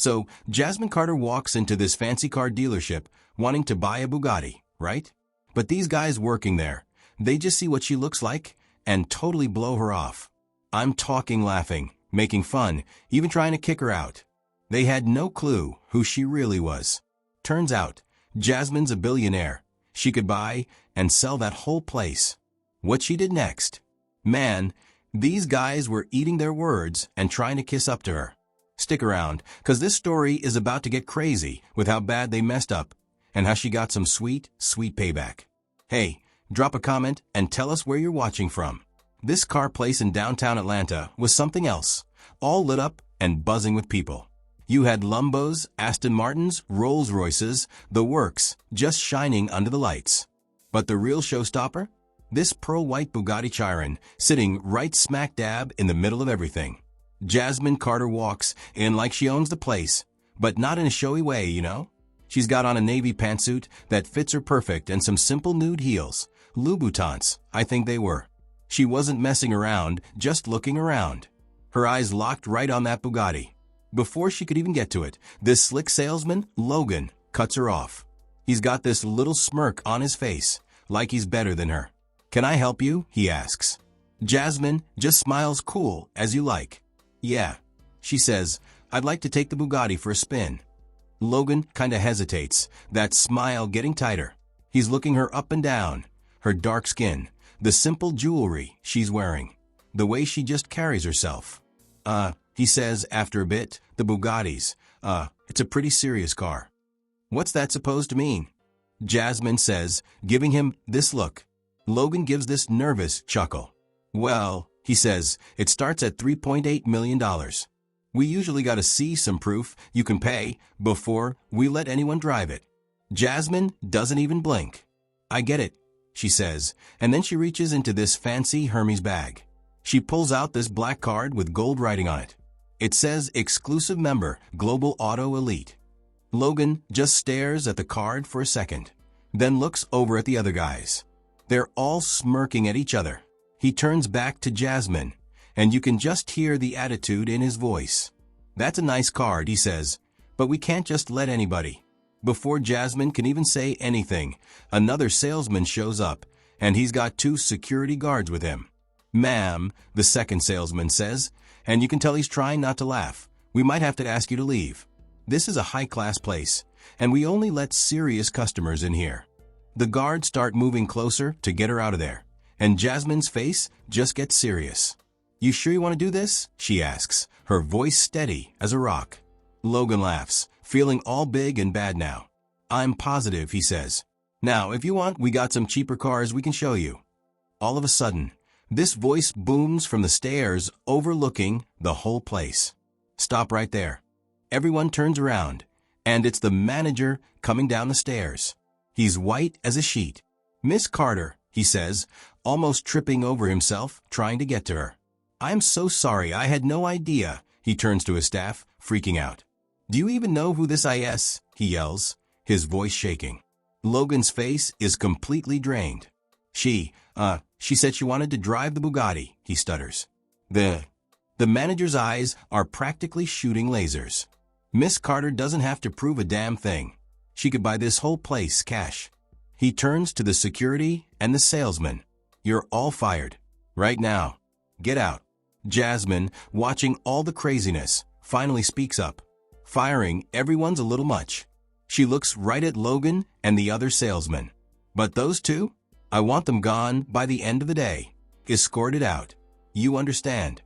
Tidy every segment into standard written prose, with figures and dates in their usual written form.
So, Jasmine Carter walks into this fancy car dealership wanting to buy a Bugatti, right? But these guys working there, they just see what she looks like and totally blow her off. I'm talking laughing, making fun, even trying to kick her out. They had no clue who she really was. Turns out, Jasmine's a billionaire. She could buy and sell that whole place. What she did next? Man, these guys were eating their words and trying to kiss up to her. Stick around, cause this story is about to get crazy with how bad they messed up and how she got some sweet, sweet payback. Hey, drop a comment and tell us where you're watching from. This car place in downtown Atlanta was something else, all lit up and buzzing with people. You had Lumbos, Aston Martins, Rolls Royces, the works, just shining under the lights. But the real showstopper? This pearl-white Bugatti Chiron sitting right smack dab in the middle of everything. Jasmine Carter walks in like she owns the place, but not in a showy way, you know? She's got on a navy pantsuit that fits her perfect and some simple nude heels. Louboutins, I think they were. She wasn't messing around, just looking around. Her eyes locked right on that Bugatti. Before she could even get to it, this slick salesman, Logan, cuts her off. He's got this little smirk on his face, like he's better than her. "Can I help you?" he asks. Jasmine just smiles cool, as you like. "Yeah," she says, "I'd like to take the Bugatti for a spin." Logan kinda hesitates, that smile getting tighter. He's looking her up and down, her dark skin, the simple jewelry she's wearing, the way she just carries herself. He says after a bit, "The Bugattis, it's a pretty serious car." "What's that supposed to mean?" Jasmine says, giving him this look. Logan gives this nervous chuckle. "Well," he says, "it starts at $3.8 million. We usually gotta see some proof you can pay before we let anyone drive it." Jasmine doesn't even blink. "I get it," she says, and then she reaches into this fancy Hermes bag. She pulls out this black card with gold writing on it. It says exclusive member, Global Auto Elite. Logan just stares at the card for a second, then looks over at the other guys. They're all smirking at each other. He turns back to Jasmine, and you can just hear the attitude in his voice. "That's a nice card," he says, "but we can't just let anybody." Before Jasmine can even say anything, another salesman shows up, and he's got 2 security guards with him. "Ma'am," the second salesman says, and you can tell he's trying not to laugh, "we might have to ask you to leave. This is a high-class place, and we only let serious customers in here." The guards start moving closer to get her out of there, and Jasmine's face just gets serious. "You sure you want to do this?" she asks, her voice steady as a rock. Logan laughs, feeling all big and bad now. "I'm positive," he says. "Now, if you want, we got some cheaper cars we can show you." All of a sudden, this voice booms from the stairs overlooking the whole place. "Stop right there." Everyone turns around, and it's the manager coming down the stairs. He's white as a sheet. "Miss Carter," he says, almost tripping over himself trying to get to her. "I'm so sorry, I had no idea." He turns to his staff, freaking out. "Do you even know who this is?" he yells, his voice shaking. Logan's face is completely drained. She said she wanted to drive the Bugatti," he stutters. The manager's eyes are practically shooting lasers. Miss Carter doesn't have to prove a damn thing. She could buy this whole place cash. He turns to the security and the salesman. "You're all fired. Right now. Get out." Jasmine, watching all the craziness, finally speaks up. "Firing everyone's a little much." She looks right at Logan and the other salesman. "But those 2? I want them gone by the end of the day. Escorted out. You understand?"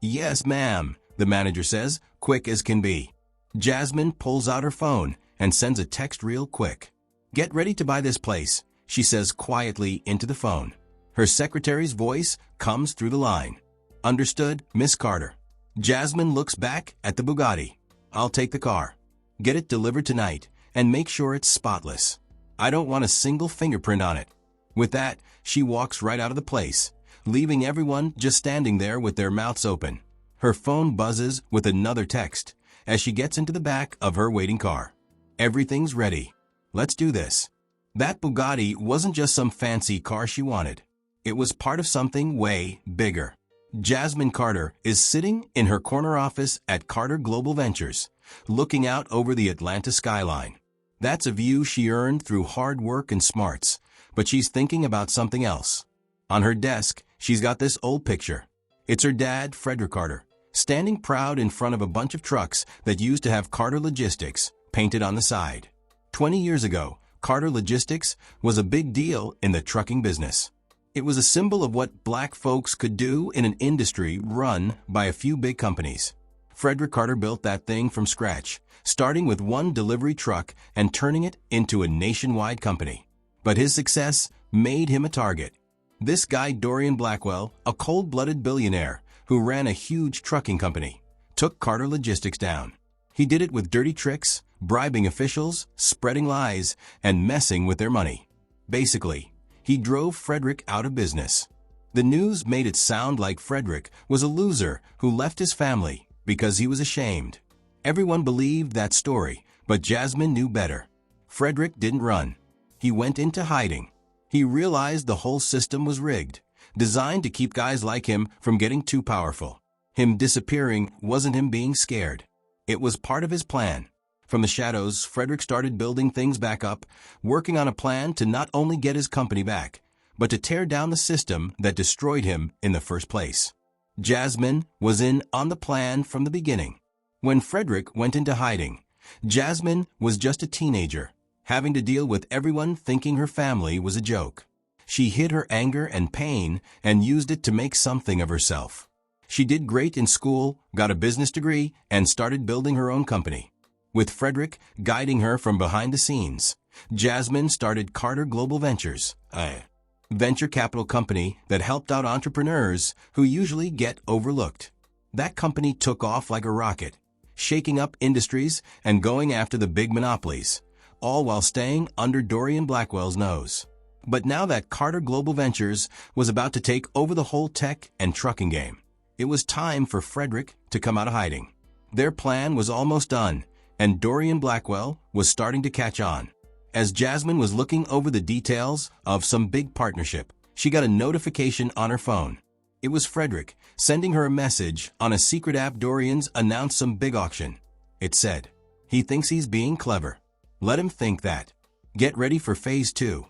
"Yes, ma'am," the manager says, quick as can be. Jasmine pulls out her phone and sends a text real quick. "Get ready to buy this place," she says quietly into the phone. Her secretary's voice comes through the line. "Understood, Miss Carter." Jasmine looks back at the Bugatti. "I'll take the car. Get it delivered tonight and make sure it's spotless. I don't want a single fingerprint on it." With that, she walks right out of the place, leaving everyone just standing there with their mouths open. Her phone buzzes with another text as she gets into the back of her waiting car. "Everything's ready. Let's do this." That Bugatti wasn't just some fancy car she wanted. It was part of something way bigger. Jasmine Carter is sitting in her corner office at Carter Global Ventures, looking out over the Atlanta skyline. That's a view she earned through hard work and smarts, but she's thinking about something else. On her desk, she's got this old picture. It's her dad, Frederick Carter, standing proud in front of a bunch of trucks that used to have Carter Logistics painted on the side. 20 years ago, Carter Logistics was a big deal in the trucking business. It was a symbol of what black folks could do in an industry run by a few big companies. Frederick Carter built that thing from scratch, starting with one delivery truck and turning it into a nationwide company. But his success made him a target. This guy, Dorian Blackwell, a cold-blooded billionaire who ran a huge trucking company, took Carter Logistics down. He did it with dirty tricks, bribing officials, spreading lies, and messing with their money. Basically, he drove Frederick out of business. The news made it sound like Frederick was a loser who left his family because he was ashamed. Everyone believed that story, but Jasmine knew better. Frederick didn't run. He went into hiding. He realized the whole system was rigged, designed to keep guys like him from getting too powerful. Him disappearing wasn't him being scared. It was part of his plan. From the shadows, Frederick started building things back up, working on a plan to not only get his company back, but to tear down the system that destroyed him in the first place. Jasmine was in on the plan from the beginning. When Frederick went into hiding, Jasmine was just a teenager, having to deal with everyone thinking her family was a joke. She hid her anger and pain and used it to make something of herself. She did great in school, got a business degree, and started building her own company. With Frederick guiding her from behind the scenes, Jasmine started Carter Global Ventures, a venture capital company that helped out entrepreneurs who usually get overlooked. That company took off like a rocket, shaking up industries and going after the big monopolies, all while staying under Dorian Blackwell's nose. But now that Carter Global Ventures was about to take over the whole tech and trucking game, it was time for Frederick to come out of hiding. Their plan was almost done, and Dorian Blackwell was starting to catch on. As Jasmine was looking over the details of some big partnership, she got a notification on her phone. It was Frederick sending her a message on a secret app. Dorian's announced some big auction. It said, "He thinks he's being clever. Let him think that. Get ready for phase 2.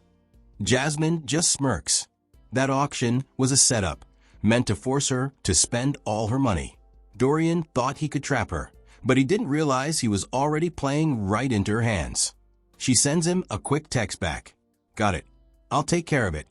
Jasmine just smirks. That auction was a setup, meant to force her to spend all her money. Dorian thought he could trap her, but he didn't realize he was already playing right into her hands. She sends him a quick text back. "Got it. I'll take care of it."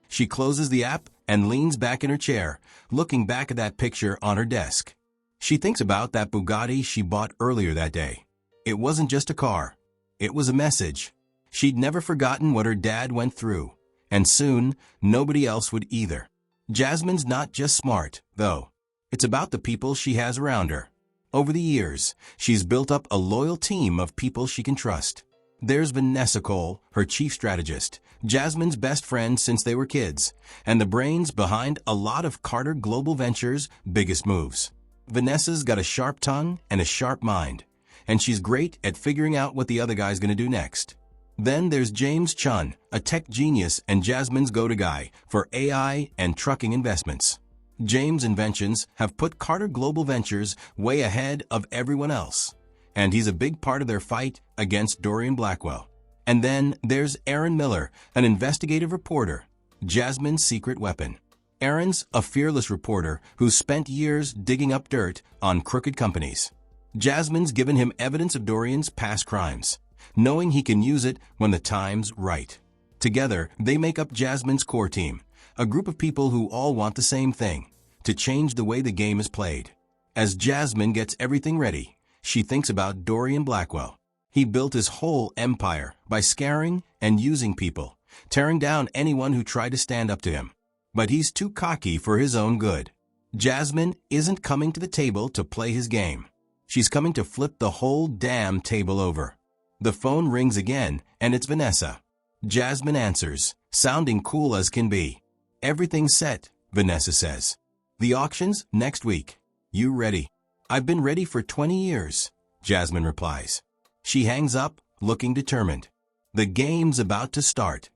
She closes the app and leans back in her chair, looking back at that picture on her desk. She thinks about that Bugatti she bought earlier that day. It wasn't just a car. It was a message. She'd never forgotten what her dad went through, and soon nobody else would either. Jasmine's not just smart, though. It's about the people she has around her. Over the years, she's built up a loyal team of people she can trust. There's Vanessa Cole, her chief strategist, Jasmine's best friend since they were kids, and the brains behind a lot of Carter Global Ventures' biggest moves. Vanessa's got a sharp tongue and a sharp mind, and she's great at figuring out what the other guy's going to do next. Then there's James Chun, a tech genius and Jasmine's go-to guy for AI and trucking investments. James' inventions have put Carter Global Ventures way ahead of everyone else, and he's a big part of their fight against Dorian Blackwell. And then there's Aaron Miller, an investigative reporter, Jasmine's secret weapon. Aaron's a fearless reporter who's spent years digging up dirt on crooked companies. Jasmine's given him evidence of Dorian's past crimes, knowing he can use it when the time's right. Together, they make up Jasmine's core team, a group of people who all want the same thing, to change the way the game is played. As Jasmine gets everything ready, she thinks about Dorian Blackwell. He built his whole empire by scaring and using people, tearing down anyone who tried to stand up to him. But he's too cocky for his own good. Jasmine isn't coming to the table to play his game. She's coming to flip the whole damn table over. The phone rings again, and it's Vanessa. Jasmine answers, sounding cool as can be. "Everything's set," Vanessa says. "The auction's next week. You ready?" "I've been ready for 20 years, Jasmine replies. She hangs up, looking determined. The game's about to start.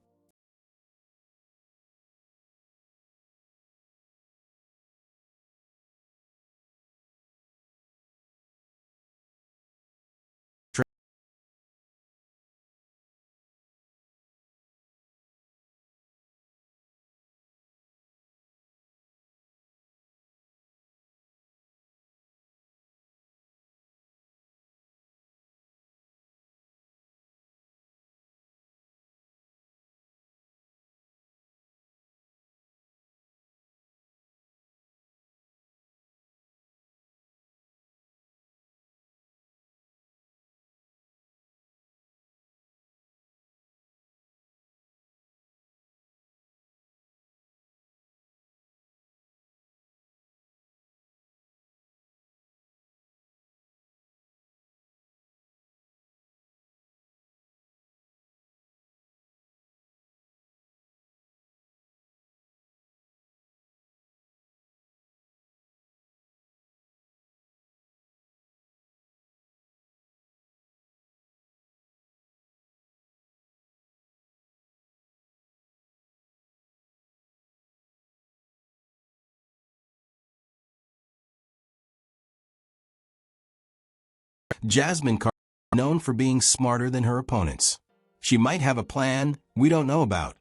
Jasmine Carter is known for being smarter than her opponents. She might have a plan we don't know about.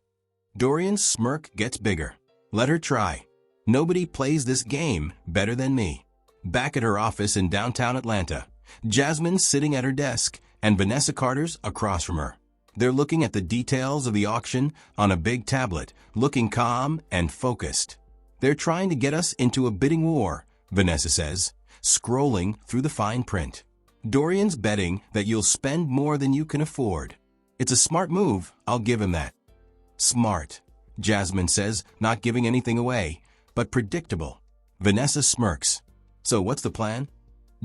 Dorian's smirk gets bigger. Let her try. Nobody plays this game better than me. Back at her office in downtown Atlanta, Jasmine's sitting at her desk and Vanessa Carter's across from her. They're looking at the details of the auction on a big tablet, looking calm and focused. They're trying to get us into a bidding war, Vanessa says, scrolling through the fine print. Dorian's betting that you'll spend more than you can afford. It's a smart move, I'll give him that. Smart, Jasmine says, not giving anything away, but predictable. Vanessa smirks. So what's the plan?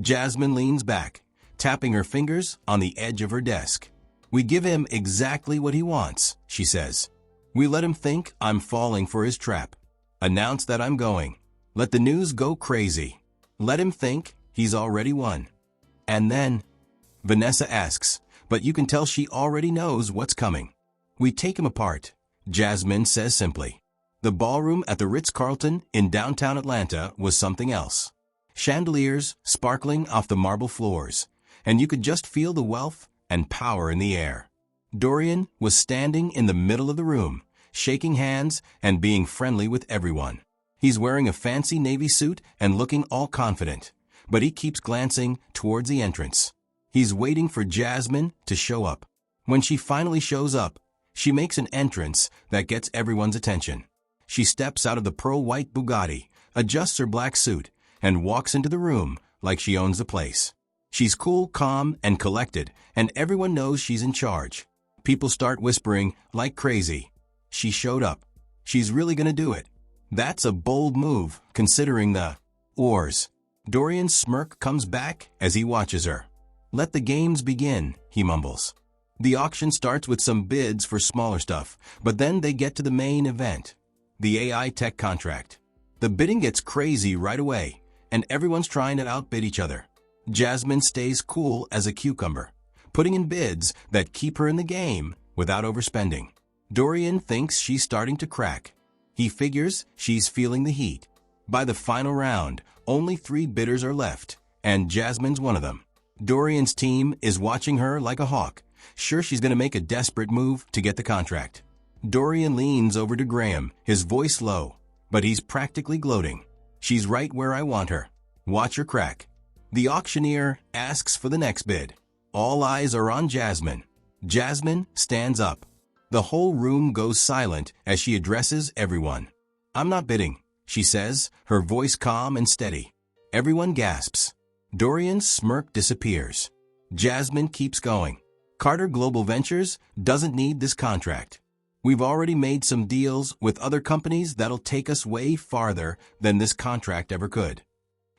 Jasmine leans back, tapping her fingers on the edge of her desk. We give him exactly what he wants, she says. We let him think I'm falling for his trap. Announce that I'm going. Let the news go crazy. Let him think he's already won. And then, Vanessa asks, but you can tell she already knows what's coming. We take him apart, Jasmine says simply. The ballroom at the Ritz-Carlton in downtown Atlanta was something else. Chandeliers sparkling off the marble floors, and you could just feel the wealth and power in the air. Dorian was standing in the middle of the room, shaking hands and being friendly with everyone. He's wearing a fancy navy suit and looking all confident, but he keeps glancing towards the entrance. He's waiting for Jasmine to show up. When she finally shows up, she makes an entrance that gets everyone's attention. She steps out of the pearl-white Bugatti, adjusts her black suit, and walks into the room like she owns the place. She's cool, calm, and collected, and everyone knows she's in charge. People start whispering like crazy. She showed up. She's really gonna do it. That's a bold move, considering the oars. Dorian's smirk comes back as he watches her. Let the games begin, he mumbles. The auction starts with some bids for smaller stuff, but then they get to the main event, the AI tech contract. The bidding gets crazy right away, and everyone's trying to outbid each other. Jasmine stays cool as a cucumber, putting in bids that keep her in the game without overspending. Dorian thinks she's starting to crack. He figures she's feeling the heat. By the final round, only 3 bidders are left, and Jasmine's one of them. Dorian's team is watching her like a hawk, sure she's going to make a desperate move to get the contract. Dorian leans over to Graham, his voice low, but he's practically gloating. She's right where I want her. Watch her crack. The auctioneer asks for the next bid. All eyes are on Jasmine. Jasmine stands up. The whole room goes silent as she addresses everyone. I'm not bidding, she says, her voice calm and steady. Everyone gasps. Dorian's smirk disappears. Jasmine keeps going. Carter Global Ventures doesn't need this contract. We've already made some deals with other companies that'll take us way farther than this contract ever could.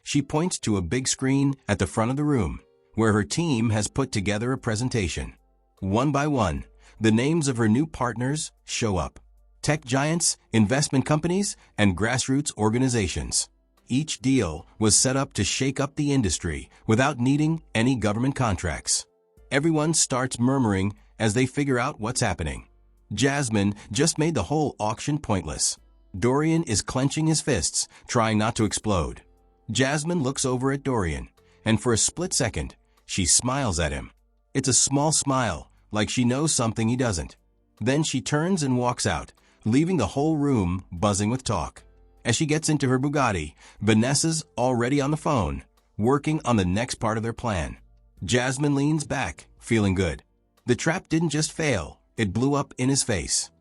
She points to a big screen at the front of the room, where her team has put together a presentation. One by one, the names of her new partners show up. Tech giants, investment companies, and grassroots organizations. Each deal was set up to shake up the industry without needing any government contracts. Everyone starts murmuring as they figure out what's happening. Jasmine just made the whole auction pointless. Dorian is clenching his fists, trying not to explode. Jasmine looks over at Dorian, and for a split second, she smiles at him. It's a small smile, like she knows something he doesn't. Then she turns and walks out, leaving the whole room buzzing with talk. As she gets into her Bugatti, Vanessa's already on the phone, working on the next part of their plan. Jasmine leans back, feeling good. The trap didn't just fail, it blew up in his face.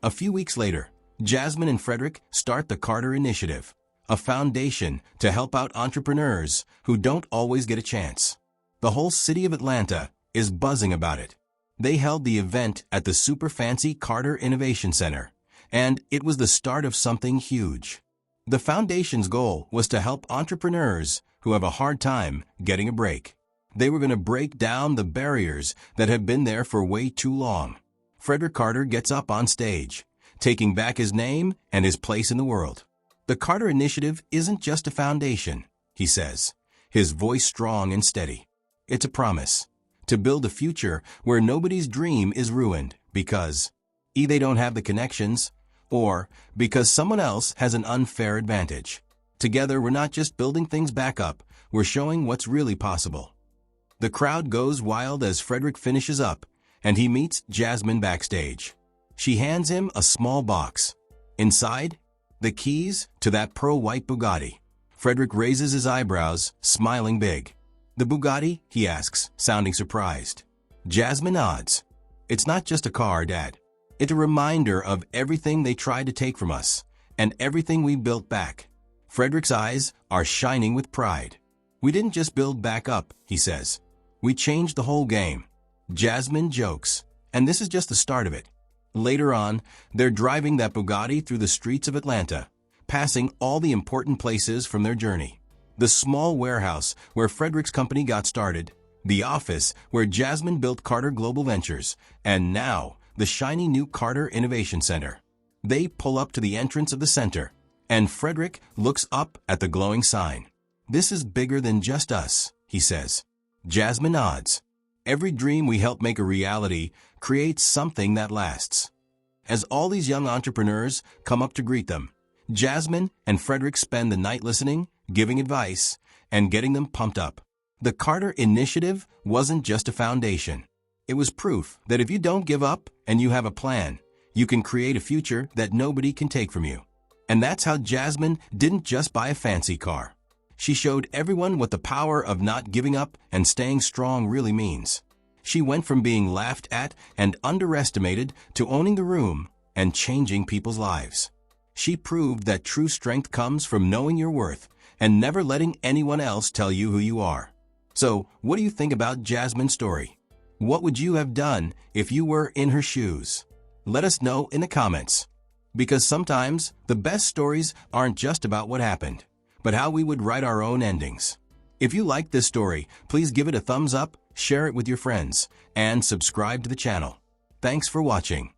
A few weeks later, Jasmine and Frederick start the Carter Initiative, a foundation to help out entrepreneurs who don't always get a chance. The whole city of Atlanta is buzzing about it. They held the event at the super fancy Carter Innovation Center, and it was the start of something huge. The foundation's goal was to help entrepreneurs who have a hard time getting a break. They were going to break down the barriers that have been there for way too long. Frederick Carter gets up on stage, taking back his name and his place in the world. The Carter Initiative isn't just a foundation, he says, his voice strong and steady. It's a promise to build a future where nobody's dream is ruined because either they don't have the connections or because someone else has an unfair advantage. Together, we're not just building things back up, we're showing what's really possible. The The crowd goes wild as Frederick finishes up, and he meets Jasmine backstage. She hands him a small box. Inside, the keys to that pearl-white Bugatti. Frederick raises his eyebrows, smiling big. "The Bugatti?" he asks, sounding surprised. Jasmine nods. "It's not just a car, Dad. It's a reminder of everything they tried to take from us, and everything we built back." Frederick's eyes are shining with pride. "We didn't just build back up," he says. "We changed the whole game." Jasmine jokes, and this is just the start of it. Later on, they're driving that Bugatti through the streets of Atlanta, passing all the important places from their journey. The small warehouse where Frederick's company got started, the office where Jasmine built Carter Global Ventures, and now the shiny new Carter Innovation Center. They pull up to the entrance of the center, and Frederick looks up at the glowing sign. "This is bigger than just us," he says. Jasmine nods. "Every dream we help make a reality creates something that lasts." As all these young entrepreneurs come up to greet them, Jasmine and Frederick spend the night listening, giving advice, and getting them pumped up. The Carter Initiative wasn't just a foundation. It was proof that if you don't give up and you have a plan, you can create a future that nobody can take from you. And that's how Jasmine didn't just buy a fancy car. She showed everyone what the power of not giving up and staying strong really means. She went from being laughed at and underestimated to owning the room and changing people's lives. She proved that true strength comes from knowing your worth and never letting anyone else tell you who you are. So, what do you think about Jasmine's story? What would you have done if you were in her shoes? Let us know in the comments. Because sometimes the best stories aren't just about what happened, but how we would write our own endings. If you liked this story, please give it a thumbs up, share it with your friends, and subscribe to the channel. Thanks for watching.